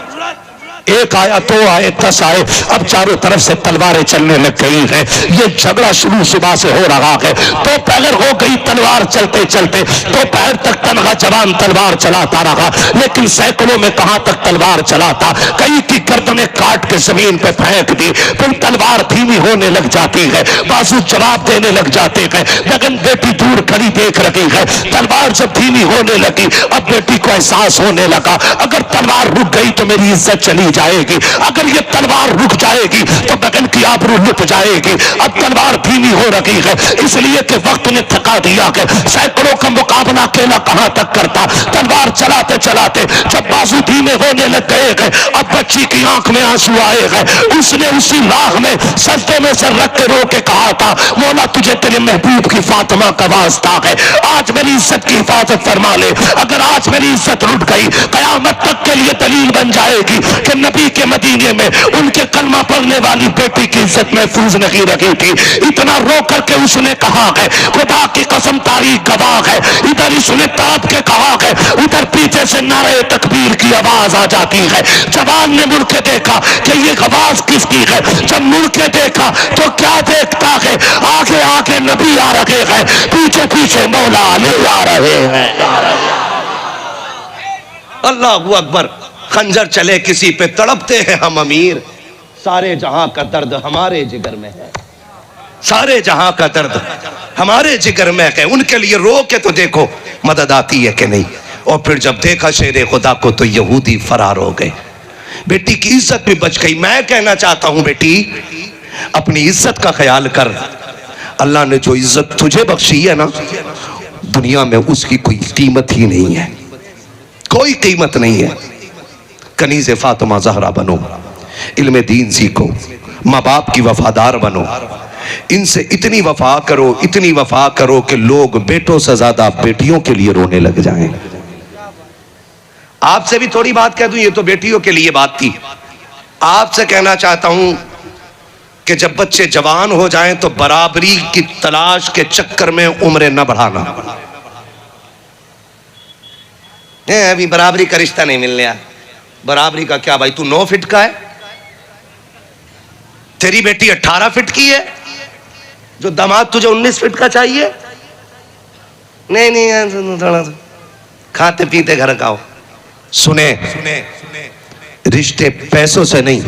एक आया, 2 आए, 10 आए, अब चारों तरफ से तलवारें चलने लग गई हैं। ये झगड़ा शुरू सुबह से हो रहा है। तो पहर हो गई तलवार चलते चलते, तो पहर तक तनहा जवान तलवार चलाता रहा, लेकिन सैकड़ों में कहां तक तलवार चलाता। कई की गर्दनें काट के जमीन पे फेंक दी, फिर तलवार धीमी होने लग जाती है, बाजू जवाब देने लग जाते हैं। लगन बेटी दूर खड़ी देख रही है, तलवार जब धीमी होने लगी, अब बेटी को एहसास होने लगा अगर तलवार रुक गई तो मेरी इज्जत चली जाएगी, अगर ये तलवार रुक जाएगी तो बगन की आबरू लुट जाएगी। अब तलवार धीमी हो रही है, इसलिए कि वक्त ने थका दिया है। सैकड़ों का मुकाबला अकेला कहां तक करता। तलवार चलाते चलाते जब बाजू धीमे होने लग गए हैं, अब बच्ची की आंख में आंसू आए हैं। उसने उसी राह में सजदे में सर रख के रो के कहा था, मौला तुझे तेरे महबूब की फातिमा का वास्ता है, आज मेरी इज्जत की हिफाजत फरमा ले। अगर आज मेरी इज्जत रुट गई, कयामत तक के लिए दलील बन जाएगी कि नबी के मदीने में उनके कलमा पढ़ने वाली बेटी की इज्जत महफूज नहीं रखी थी। इतना रो करके उसने कहा है, खुदा की कसम तारीख गवाह है, इधर इसने ताप के कहा है, उधर पीछे से नारे तकबीर की आवाज आ जाती है। जवान ने मुड़ के देखा कि ये आवाज किसकी है। जब मुड़ के देखा तो क्या देखता है, आगे आगे नबी आ रहे हैं, पीछे पीछे मौला अली आ रहे हैं। अल्लाहू अकबर। खंजर चले किसी पे तड़पते हैं हम अमीर, सारे जहां का दर्द हमारे जिगर में है, सारे जहां का दर्द हमारे जिगर में है। उनके लिए रो के तो देखो मदद आती है कि नहीं। और फिर जब देखा शेर खुदा को तो यहूदी फरार हो गए। बेटी की इज्जत भी बच गई। मैं कहना चाहता हूं बेटी, अपनी इज्जत का ख्याल कर। अल्लाह ने जो इज्जत तुझे बख्शी है ना, दुनिया में उसकी कोई कीमत ही नहीं है, कोई कीमत नहीं है। कनीज़े फातिमा ज़हरा बनो, इल्म दीन सीखो, माँ बाप की वफादार बनो, इनसे इतनी वफा करो, इतनी वफा करो कि लोग बेटों से ज्यादा बेटियों के लिए रोने लग जाएं। आपसे भी थोड़ी बात कह दूं, ये तो बेटियों के लिए बात थी। आपसे कहना चाहता हूं कि जब बच्चे जवान हो जाएं तो बराबरी की तलाश के चक्कर में उम्रें न बढ़ाना। अभी बराबरी का रिश्ता नहीं मिल रहा। बराबरी का क्या भाई, तू 9 फीट का है, तेरी बेटी 18 फीट की है, जो दामाद तुझे 19 फीट का चाहिए। नहीं थोड़ा खाते पीते घर का हो। सुने, रिश्ते पैसों से नहीं,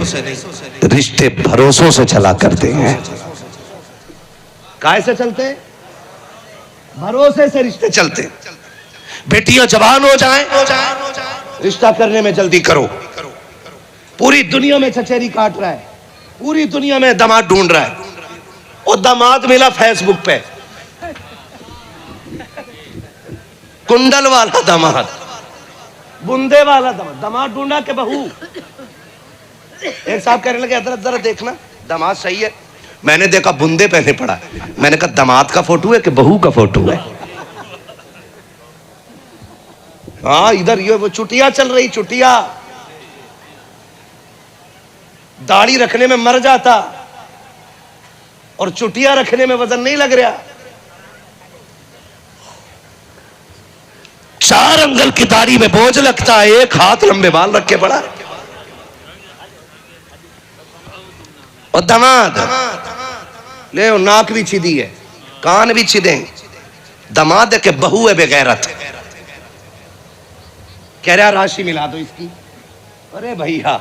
रिश्ते भरोसों से चला करते हैं। काहे से चलते हैं? भरोसे से रिश्ते चलते हैं। बेटियां जवान हो जाएं, रिश्ता करने में जल्दी करो। पूरी दुनिया में चचेरी काट रहा है, पूरी दुनिया में दामाद ढूंढ रहा है, और दामाद मिला फेसबुक पे, कुंडल वाला दामाद, बुंदे वाला दामाद। दामाद ढूंढा के बहू। एक साहब कहने लगे हजरत जरा देखना दामाद सही है। मैंने देखा बुंदे पहने पड़ा। मैंने कहा दामाद का फोटो है कि बहू का फोटो है? हाँ, इधर ये वो चुटिया चल रही, चुटिया। दाढ़ी रखने में मर जाता और चुटिया रखने में वजन नहीं लग रहा। 4 अंगल की दाढ़ी में बोझ लगता है, 1 हाथ लंबे बाल रख के पड़ा। और दामाद ले नाक भी छिदी है, कान भी छिदे। दामाद है कि बहू है बेगैरत। कह रहा राशि मिला दो इसकी। अरे भैया,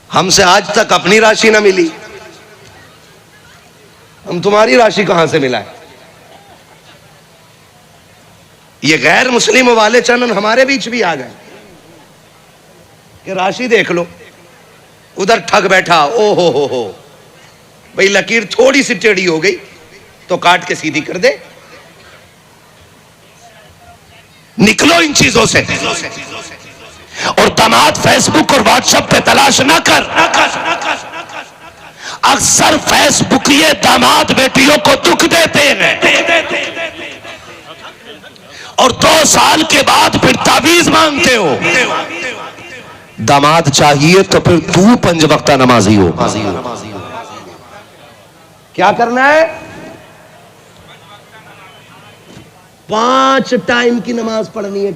हमसे आज तक अपनी राशि ना मिली, हम तुम्हारी राशि कहां से मिलाएं? ये गैर मुस्लिम वाले चैनल हमारे बीच भी आ गए कि राशि देख लो। उधर ठग बैठा, ओ हो भाई, लकीर थोड़ी सी टेढ़ी हो गई तो काट के सीधी कर दे। निकलो इन चीजों से। और दामाद फेसबुक और व्हाट्सएप पे तलाश ना कर। अक्सर फेसबुक ये दामाद बेटियों को दुख देते हैं और 2 साल के बाद फिर तावीज मांगते हो। दामाद चाहिए तो फिर तू 5 वक्ता नमाजी हो। क्या करना है? 5 टाइम की नमाज पढ़नी है।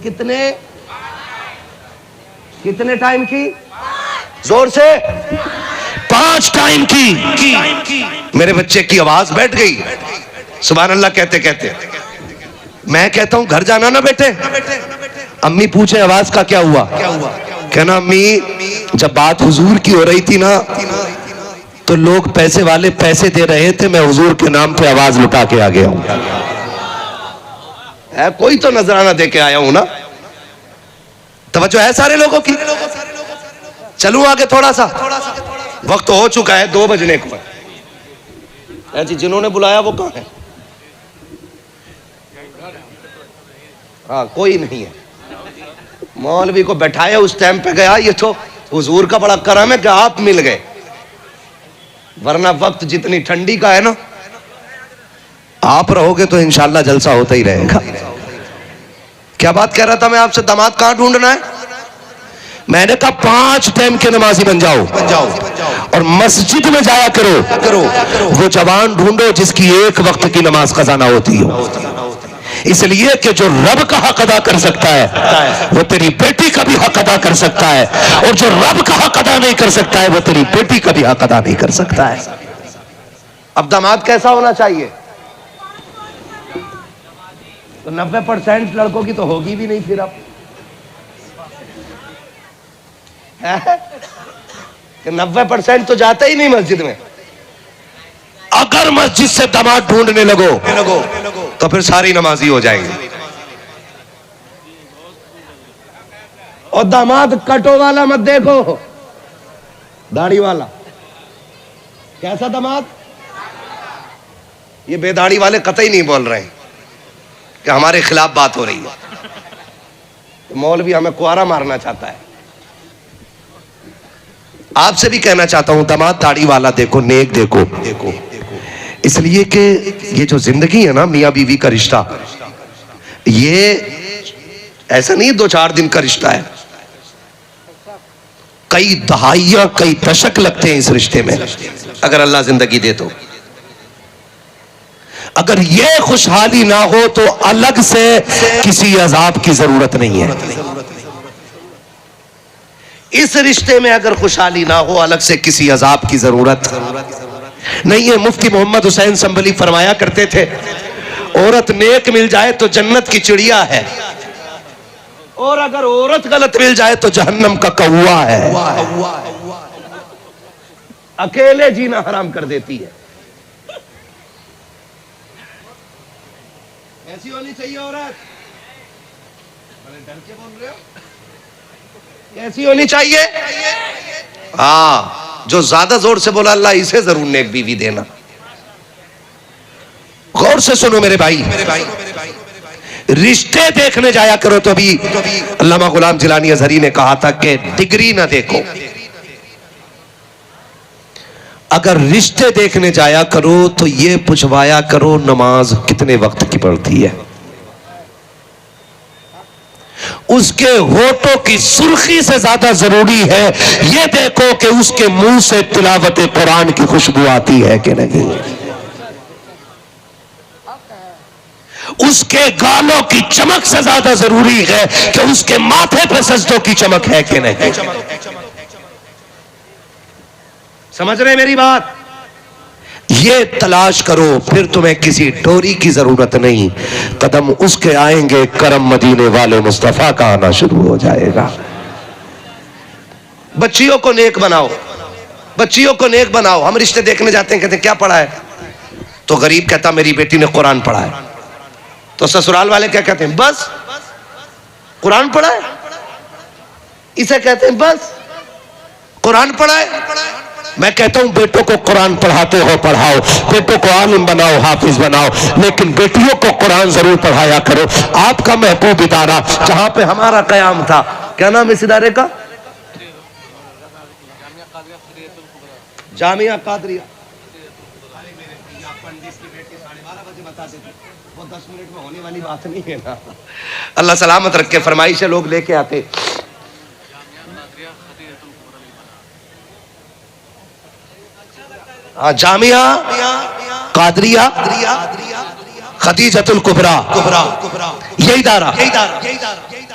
कितने टाइम की? जोर से 5 टाइम की। मेरे बच्चे की आवाज बैठ गई सुभान अल्लाह कहते कहते। मैं कहता हूं घर जाना ना बेटे। अम्मी पूछे आवाज का क्या हुआ? कहना अम्मी जब बात हुजूर की हो रही थी ना, तो लोग पैसे वाले पैसे दे रहे थे, मैं हुजूर के नाम पे आवाज लुटा के आ गया हूं। कोई तो नजराना दे के आया हूं ना। तवज्जो है सारे लोगों की? चलूं आगे थोड़ा सा, वक्त हो चुका है 2 बजने को। जी जिन्होंने बुलाया वो कहां है? हाँ, कोई नहीं है। मौलवी को बैठाया, उस टाइम पे गया। ये तो हुजूर का बड़ा करम है कि आप मिल गए, वरना वक्त जितनी ठंडी का है ना, आप रहोगे तो इंशाल्लाह जलसा होता ही रहेगा। क्या बात कह रहा था मैं आपसे? दामाद कहां ढूंढना है? मैंने कहा 5 टाइम के नमाजी बन जाओ और मस्जिद में जाया करो। वो जवान ढूंढो जिसकी 1 वक्त की नमाज कज़ा ना होती हो। इसलिए कि जो रब का हक अदा कर सकता है वो तेरी बेटी का भी हक अदा कर सकता है, और जो रब का हक अदा नहीं कर सकता है वो तेरी बेटी का भी हक अदा नहीं कर सकता है। अब दामाद कैसा होना चाहिए? तो 90% लड़कों की तो होगी भी नहीं। फिर अब कि 90% तो जाता ही नहीं मस्जिद में। अगर मस्जिद से दामाद ढूंढने लगो तो फिर सारी नमाजी हो जाएंगे। और दामाद कटो वाला मत देखो, दाढ़ी वाला। कैसा दामाद? ये बेदाढ़ी वाले कतई नहीं बोल रहे हैं कि हमारे खिलाफ बात हो रही है। मौलवी हमें कुआरा मारना चाहता है। आपसे भी कहना चाहता हूं, दामाद दाढ़ी वाला देखो, नेक देखो। इसलिए कि ये जो जिंदगी है ना मियां बीवी का रिश्ता, ये ऐसा नहीं 2-4 दिन का रिश्ता है। कई दहाइयां, कई दशक लगते हैं इस रिश्ते में, अगर अल्लाह जिंदगी दे तो। अगर ये खुशहाली ना हो तो अलग से किसी अजाब की जरूरत नहीं है। इस रिश्ते में अगर खुशहाली ना हो, अलग से किसी अजाब की जरूरत नहीं है। मुफ्ती मोहम्मद हुसैन संभली फरमाया करते थे, औरत नेक मिल जाए तो जन्नत की चिड़िया है, और अगर औरत गलत मिल जाए तो जहन्नम का कौवा है। अकेले जीना हराम कर देती है। ऐसी होनी चाहिए औरत। बड़े डर के बोल रहे हो? कैसी होनी चाहिए? हाँ, जो ज्यादा जोर से बोला अल्लाह इसे जरूर नेक बीवी देना। गौर से सुनो मेरे भाई, रिश्ते देखने जाया करो तो अभी अल्लामा गुलाम जिलानी अजहरी ने कहा था कि डिग्री ना देखो। अगर रिश्ते देखने जाया करो तो ये पूछवाया करो नमाज कितने वक्त की पढ़ती है। उसके होठों की सुर्खी से ज्यादा जरूरी है ये देखो कि उसके मुंह से तिलावत कुरान की खुशबू आती है कि नहीं। उसके गालों की चमक से ज्यादा जरूरी है कि उसके माथे पे सजदों की चमक है कि नहीं। समझ रहे मेरी बात? ये तलाश करो, फिर तुम्हें किसी डोरी की जरूरत नहीं। कदम उसके आएंगे करम मदीने वाले मुस्तफा का आना शुरू हो जाएगा। बच्चियों को नेक बनाओ, बच्चियों को नेक बनाओ। हम रिश्ते देखने जाते हैं, कहते हैं क्या पढ़ा है, तो गरीब कहता मेरी बेटी ने कुरान पढ़ा है। तो ससुराल वाले क्या कहते हैं, बस कुरान पढ़ा है। इसे कहते हैं बस कुरान पढ़ा है। मैं कहता हूं बेटों को कुरान पढ़ाते हो पढ़ाओ, बेटों को आलिम बनाओ, हाफिज बनाओ, लेकिन बेटियों को कुरान जरूर पढ़ाया करो। आपका महबूब इदारा जहां पे हमारा कयाम था, क्या नाम इस इदारे का? जामिया कादरिया। वो 10 मिनट में होने वाली बात नहीं है ना। अल्लाह सलामत रखे। फरमाइश लोग लेके आते। जामिया कादरिया खदीजतुल कुबरा, ये इदारा,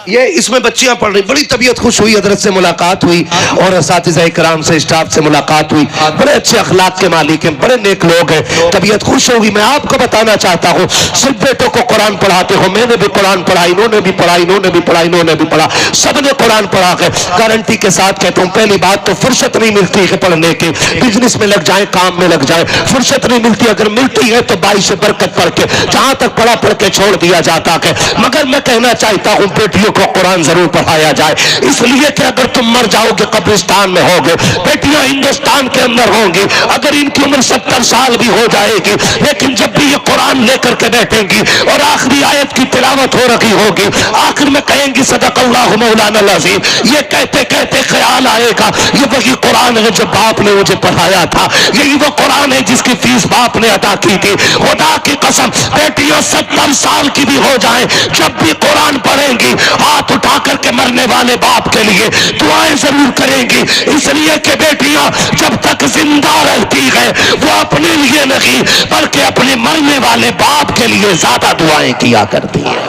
ये इसमें बच्चियां पढ़ रही। बड़ी तबीयत खुश हुई, हजरत से मुलाकात हुई और असातिज़ा इकराम से, स्टाफ से मुलाकात हुई। बड़े अच्छे अखलाक के मालिक हैं, बड़े नेक लोग हैं, तबीयत खुश होगी। मैं आपको बताना चाहता हूँ, सिर्फ बेटों को कुरान पढ़ाते हो। मैंने भी कुरान पढ़ा, इन्होंने भी पढ़ा, इन्होंने भी पढ़ा, इन्होंने भी पढ़ा, सबने कुरान पढ़ा है। गारंटी के साथ कहता हूँ, पहली बात तो फुर्सत नहीं मिलती है पढ़ने की। बिजनेस में लग जाए, काम में लग जाए, फुर्सत नहीं मिलती। अगर मिलती है तो बाई से बरकत पढ़ के, जहां तक पढ़ा पढ़ के छोड़ दिया जाता है। मगर मैं कहना चाहता हूं बेटियों को कुरान जरूर पढ़ाया जाए, इसलिए कि अगर तुम मर जाओगे कब्रिस्तान में होगे, बेटियां हिंदुस्तान के अंदर होंगी। अगर इनकी उम्र 70 साल भी हो जाएगी, लेकिन जब भी ये कुरान लेकर के बैठेंगी और आखिरी आयत की तिलावत हो रही होगी, आखिर में कहेंगी सदक़ल्लाहु मौलाना अज़ीम। ये कहते कहते ख्याल आएगा ये वही कुरान है जो बाप ने मुझे पढ़ाया था, यही वो कुरान है जिसकी फीस बाप ने अदा की थी। खुदा की कसम, बेटियां 70 साल की भी हो जाएं, जब भी कुरान पढ़ेंगी हाथ उठा करके मरने वाले बाप के लिए दुआएं जरूर करेंगी। इसलिए कि बेटियां जब तक जिंदा रहती है वो अपने लिए नहीं बल्कि अपने मरने वाले बाप के लिए ज्यादा दुआएं किया करती है।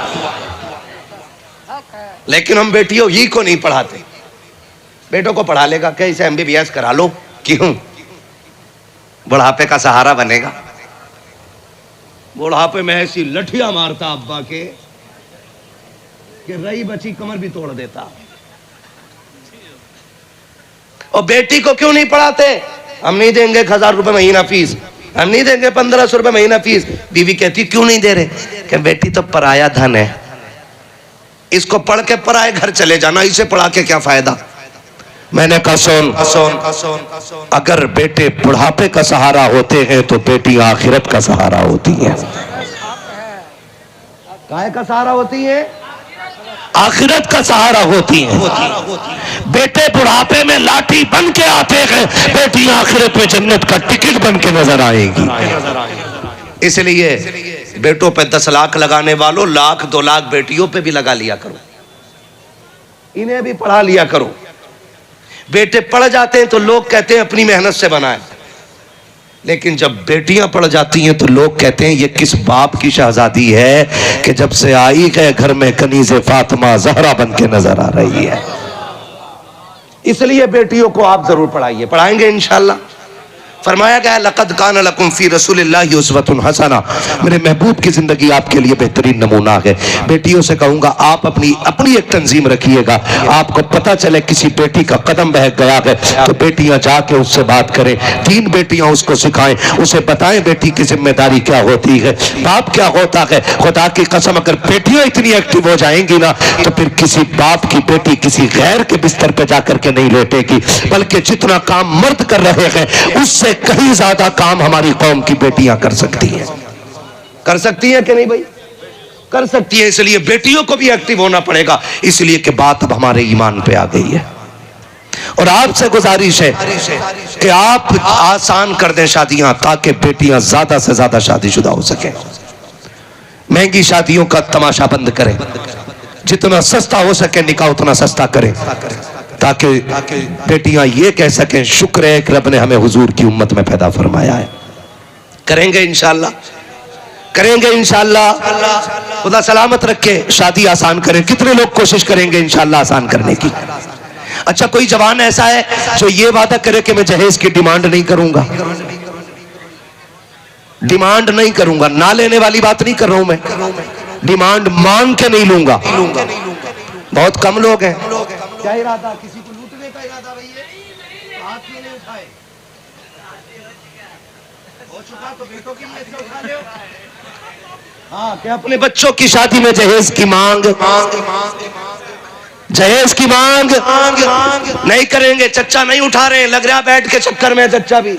लेकिन हम बेटियों ही को नहीं पढ़ाते। बेटों को पढ़ा लेगा क्या, इसे MBBS करा लो, क्यों? बुढ़ापे का सहारा बनेगा। बुढ़ापे में ऐसी लठियां मारता अब्बा के कि रही बची कमर भी तोड़ देता। और बेटी को क्यों नहीं पढ़ाते? हम नहीं देंगे 1000 रुपए महीना फीस, हम नहीं देंगे 1500 रुपए महीना फीस। बीवी कहती क्यों नहीं दे रहे? कि बेटी तो पराया धन है, इसको पढ़ के पराए घर चले जाना, इसे पढ़ा के क्या फायदा। मैंने कहा सुन, अगर बेटे बुढ़ापे का सहारा होते हैं तो बेटी आखिरत का सहारा होती है। काय का सहारा होती है? आखिरत का सहारा होती हैं। बेटे बुढ़ापे में लाठी बन के आते हैं, बेटी आखिरत में जन्नत का टिकट बन के नजर आएगी। इसलिए बेटों पे 10 लाख लगाने वालों, 1 2 लाख बेटियों पे भी लगा लिया करो, इन्हें भी पढ़ा लिया करो। बेटे पढ़ जाते हैं तो लोग कहते हैं अपनी मेहनत से बनाए, लेकिन जब बेटियां पढ़ जाती हैं तो लोग कहते हैं ये किस बाप की शहजादी है कि जब से आई है घर में कनीज़े फातिमा ज़हरा बन के नजर आ रही है। इसलिए बेटियों को आप जरूर पढ़ाइए, पढ़ाएंगे इंशाअल्लाह। फरमाया गया लक़द कान लकुम फी रसूलिल्लाहि उस्वतुन हसना, मेरे महबूब की जिंदगी आपके लिए बेहतरीन नमूना है। बेटियों से कहूंगा आप अपनी एक तंजीम रखिएगा। आपको पता चले किसी बेटी का कदम बहक गया है तो बेटियां जाके उससे बात करें, 3 बेटियां उसको सिखाएं, उसे बताएं बेटी की जिम्मेदारी क्या होती है, बाप क्या होता है। खुदा की कसम अगर बेटियां इतनी एक्टिव हो जाएंगी ना तो फिर किसी बाप की बेटी किसी गैर के बिस्तर पे जाकर के नहीं लेटेगी, बल्कि जितना काम मर्द कर रहे हैं उससे कहीं ज्यादा काम हमारी कौम की बेटियां कर सकती हैं। कर सकती हैं कि नहीं भाई? कर सकती है। इसलिए बेटियों को भी एक्टिव होना पड़ेगा, इसलिए कि बात अब हमारे ईमान पे आ गई है। और आपसे गुजारिश है कि आप आसान कर दें शादियां, ताकि बेटियां ज्यादा से ज्यादा शादीशुदा हो सके। महंगी शादियों का तमाशा बंद करें, जितना सस्ता हो सके निकाह उतना सस्ता करें, ताकि बेटियां ये कह सकें शुक्र है कि रब ने हमें हुजूर की उम्मत में पैदा फरमाया है। करेंगे इंशाअल्लाह, करेंगे इंशाअल्लाह। खुदा सलामत रखे, शादी आसान करें। कितने लोग कोशिश करेंगे इंशाअल्लाह आसान करने की? अच्छा, कोई जवान ऐसा है जो ये वादा करे कि मैं जहेज की डिमांड नहीं करूंगा, डिमांड नहीं करूंगा, ना लेने वाली बात नहीं कर रहा हूं मैं, डिमांड मांग के नहीं लूंगा। बहुत कम लोग हैं। क्या इरादा? किसी को लूटने का इरादा भैया? हाथ क्यों नहीं उठाए? हो चुका तो बेटों की लिए से उठा लो। हाँ, क्या अपने बच्चों की शादी में जहेज की मांग, जहेज की मांग नहीं करेंगे। चच्चा नहीं उठा रहे, लग रहा बैठ के चक्कर में चच्चा भी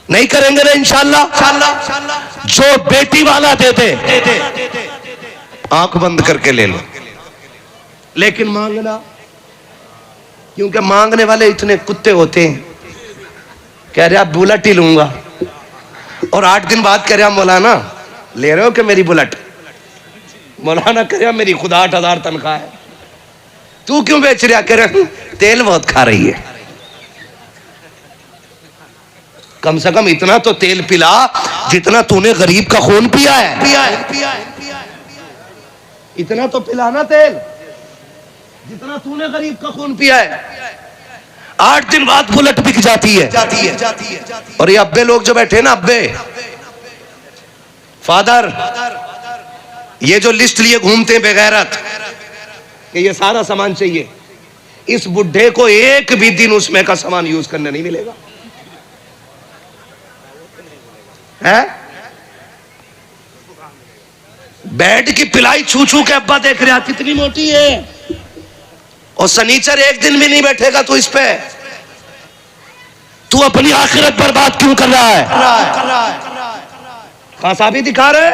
नहीं करेंगे ना इंशाअल्लाह। जो बेटी वाला दे दे आंख बंद करके ले लो, लेकिन मांगना, क्योंकि मांगने वाले इतने कुत्ते होते हैं। कह रहे आप बुलेट ही लूंगा, और 8 दिन बाद कह रहे मौलाना ले रहे हो कि मेरी बुलेट? मौलाना कह रहे मेरी खुदा 8,000 तनख्वाह है, तू क्यों बेच रहा? कह रहे तेल बहुत खा रही है। कम से कम इतना तो तेल पिला जितना तूने गरीब का खून पिया है। इतना तो पिलाना तेल जितना तूने गरीब का खून पिया है। 8 दिन बाद बुलेट बिक जाती है। और ये अब्बे लोग जो बैठे ना, अब्बे फादर, ये जो लिस्ट लिए घूमते हैं बेगैरत कि ये सारा सामान चाहिए, इस बुढ़े को एक भी दिन उसमें का सामान यूज करने नहीं मिलेगा है? बेड की पिलाई छू छू के अब्बा देख रहा कितनी मोटी है, और सनीचर एक दिन भी नहीं बैठेगा तू इस पे। तू अपनी आखिरत बर्बाद क्यों कर रहा है? खासा भी दिखा रहे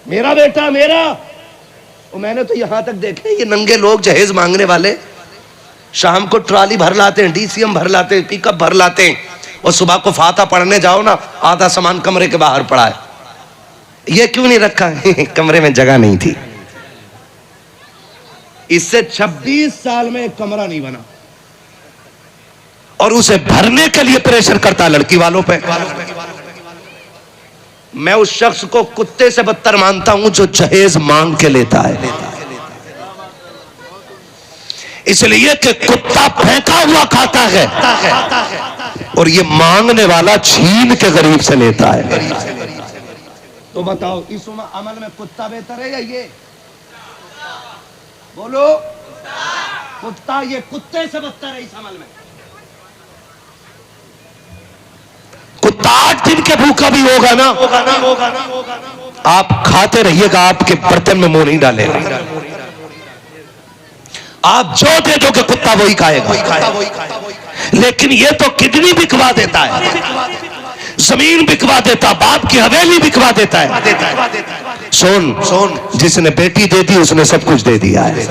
मेरा बेटा मेरा। और मैंने तो यहां तक देखे ये नंगे लोग जहेज मांगने वाले शाम को ट्राली भर लाते हैं, डीसीएम भर लाते हैं, पिकअप भर लाते हैं, और सुबह को फाता पढ़ने जाओ ना आधा सामान कमरे के बाहर पड़ा है। ये क्यों नहीं रखा है? कमरे में जगह नहीं थी। इससे 26 साल में एक कमरा नहीं बना, और उसे भरने के लिए प्रेशर करता लड़की वालों पे। मैं उस शख्स को कुत्ते से बदतर मानता हूं जो जहेज मांग के लेता है, इसलिए कि कुत्ता फेंका हुआ खाता है और ये मांगने वाला छीन के गरीब से लेता है। तो बताओ इस अमल में कुत्ता बेहतर है या ये? बोलो। कुत्ता ये कुत्ते से बदतर है इस अमल में। कुत्ता 8 दिन के भूखा भी होगा ना, आप खाते रहिएगा, आपके बर्तन में मुंह नहीं डालेगा। आप जो दे दोगे कुत्ता वही खाएगा। लेकिन ये तो किडनी बिकवा देता है, जमीन बिकवा देता, बाप की हवेली बिकवा देता है। सुन, जिसने बेटी दे दी उसने सब कुछ दे दिया है।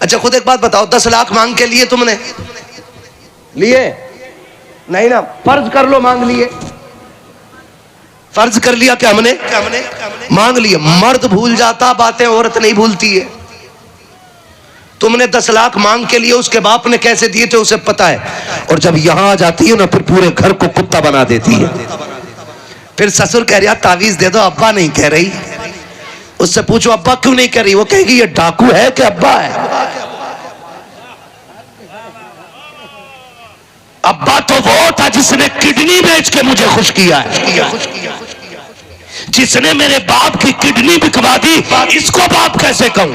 अच्छा खुद एक बात बताओ, 10 लाख मांग के लिए तुमने लिए नहीं ना? फर्ज कर लो मांग लिए, फर्ज कर लिया क्या हमने? मांग लिए। मर्द भूल जाता बातें, औरत नहीं भूलती है। तुमने 10 लाख मांग के लिए, उसके बाप ने कैसे दिए थे उसे पता है। और जब यहां आ जाती है ना, फिर पूरे घर को कुत्ता बना देती है। फिर ससुर कह रहा तावीज दे दो, अब्बा नहीं कह रही। उससे पूछो अब्बा क्यों नहीं कह रही, वो कहेगी ये डाकू है कि अब्बा है। अब्बा तो वो था जिसने किडनी बेच के मुझे खुश किया है, जिसने मेरे बाप की किडनी बिकवा दी, इसको बाप कैसे कहूं?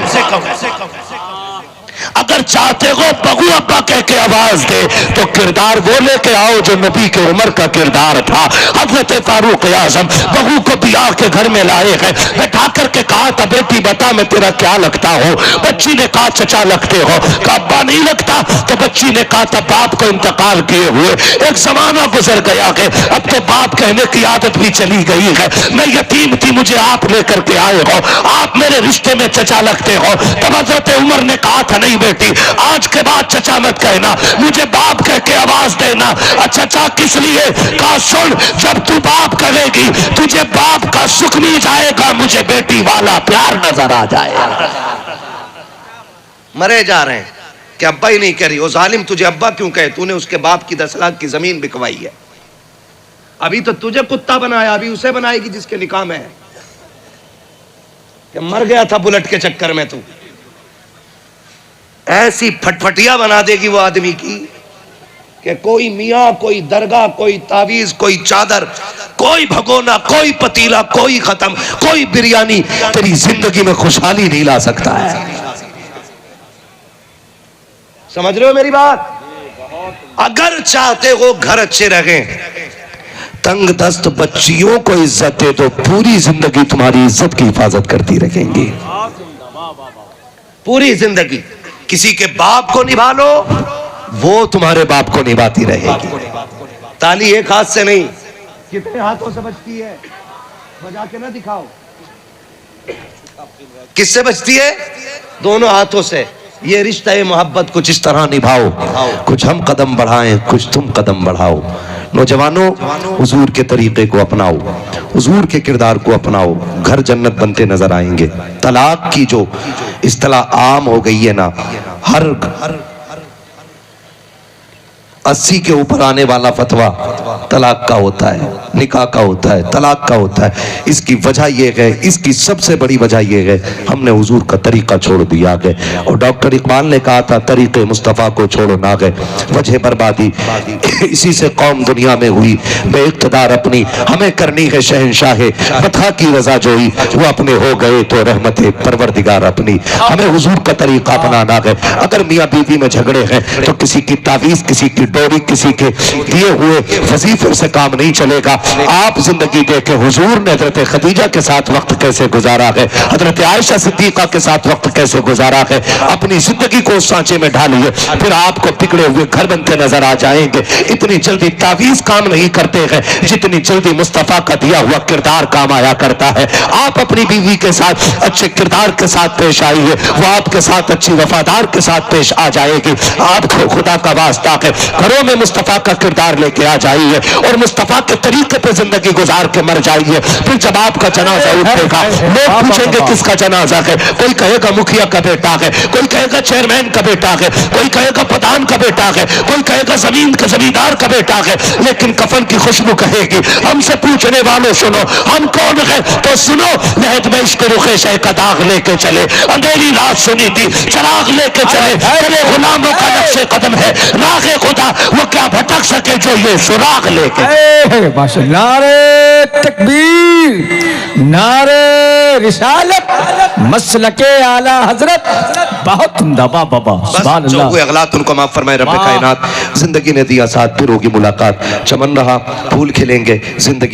अगर चाहते हो बहू अब्बा कह के आवाज दे, तो किरदार वो लेके आओ जो नबी के उमर का किरदार था। हजरत फारूक आजम बहू को बियाह के घर में लाए हैं, बैठा करके कहा था बेटी बता मैं तेरा क्या लगता हूँ? बच्ची ने कहा चचा लगते हो। कहा अब्बा नहीं लगता। तो बच्ची ने कहा था बाप को इंतकाल किए हुए एक जमाना गुजर गया है, अब तो बाप कहने की आदत भी चली गई है। मैं यतीम थी, मुझे आप लेकर के आए हो, आप मेरे रिश्ते में चचा लगते हो। तब हजरत उमर ने कहा था नहीं बेटी, आज के बाद चचा मत कहना, मुझे बाप कह के आवाज देना। चचा किस लिए? कहा सुन, जब तू बाप कहेगी तुझे बाप का सुख मिल जाएगा, मुझे बेटी वाला प्यार नजर आ जाएगा। मरे जा रहे हैं कि अब्बा ही नहीं कह रही। ओ जालिम, तुझे अब्बा क्यों कहे? तूने उसके बाप की 10 लाख की जमीन बिकवाई है। अभी तो तुझे कुत्ता बनाया, अभी उसे बनाएगी जिसके निकाह में है। कि मर गया था बुलेट के चक्कर में। तू ऐसी फटफटिया बना देगी वो आदमी की कि कोई मियाँ, कोई दरगाह, कोई तावीज, कोई चादर, कोई भगोना, कोई पतीला, कोई खत्म, कोई बिरयानी तेरी जिंदगी में खुशहाली नहीं ला सकता है। समझ रहे हो मेरी बात? अगर चाहते हो घर अच्छे रहें, तंग दस्त बच्चियों को इज्जत दे दो, पूरी जिंदगी तुम्हारी इज्जत की हिफाजत करती रहेंगी। पूरी जिंदगी किसी के बाप को निभा लो, वो तुम्हारे बाप को निभाती रहेगी। ताली एक हाथ से नहीं, कितने हाथों से बजती है? बजा के ना दिखाओ। किससे बजती है? दोनों हाथों से। ये रिश्ता मोहब्बत कुछ इस तरह निभाओ, कुछ हम कदम बढ़ाएं, कुछ तुम कदम बढ़ाओ। नौजवानों, हुजूर के तरीके को अपनाओ, हुजूर के किरदार को अपनाओ, घर जन्नत बनते नजर आएंगे। तलाक की जो इस्तिलाह आम हो गई है ना, हर 80 के ऊपर आने वाला फतवा तलाक का होता है, निकाह का होता है, तलाक का होता है। इसकी वजह यह है, इसकी सबसे बड़ी वजह यह है, हमने हुजूर का तरीका छोड़ दिया है। और डॉक्टर इकबाल ने कहा था तरीके मुस्तफ़ा को छोड़ो ना गए, वजह बर्बादी इसी से कौम दुनिया में हुई बेइक़्तिदार। अपनी हमें करनी है शहंशाहे बता की रजा जोई, वो अपने हो गए तो रहमत परवरदिगार अपनी। हमें हुजूर का तरीका अपनाना है। अगर मियाँ बीवी में झगड़े हैं तो किसी की तावीज, किसी की डोरी, किसी के दिए हुए वजीफे से काम नहीं चलेगा। आप जिंदगी देखे हुजूर ने हजरत खदीजा के साथ वक्त कैसे गुजारा है, हजरत आयशा सिद्दीका के साथ वक्त कैसे गुजारा है। अपनी जिंदगी को सांचे में ढालिए, फिर आपको बिगड़े हुए घर बनते नजर आ जाएंगे। इतनी जल्दी तावीज काम नहीं करते हैं जितनी जल्दी मुस्तफा का दिया हुआ किरदार काम आया करता है। आप अपनी बीवी के साथ अच्छे किरदार के साथ पेश आइए, वो आपके साथ अच्छी वफादार के साथ पेश आ जाएगी। आपको खुदा का वास्ता है घरों में मुस्तफा का किरदार लेके आ जाइए और मुस्तफा के तरीके पे जिंदगी गुजार के मर जाइए। फिर जब आपका जनाजा उठेगा, लोग पूछेंगे किसका जनाजा है। कोई कहेगा मुखिया का बेटा है, कोई कहेगा चेयरमैन का बेटा है, कोई कहेगा प्रधान का बेटा है, कोई कहेगा जमीन का जमींदार का बेटा है। लेकिन कफन की खुशबू कहेगी। हमसे पूछने वालों सुनो, हम कौन है? तो सुनो, लहद में इश्क रुखे शह का दाग लेके चले, अंधेरी रात सुनी थी चराग लेके चले, चले गुलामों का नक्शे कदम है रागे खुदा, वो क्या भटक सके जो ये सुराग लेके। नारे तकबीर, नारे रिसालत मसलके आला हजरत। बहुत उम्दा बाबा, सुभान जो अल्लाह। हुए अगलात उनको माफ फरमाए रब्बे कायनात। जिंदगी ने दिया साथ, फिर होगी मुलाकात। चमन रहा फूल खिलेंगे जिंदगी।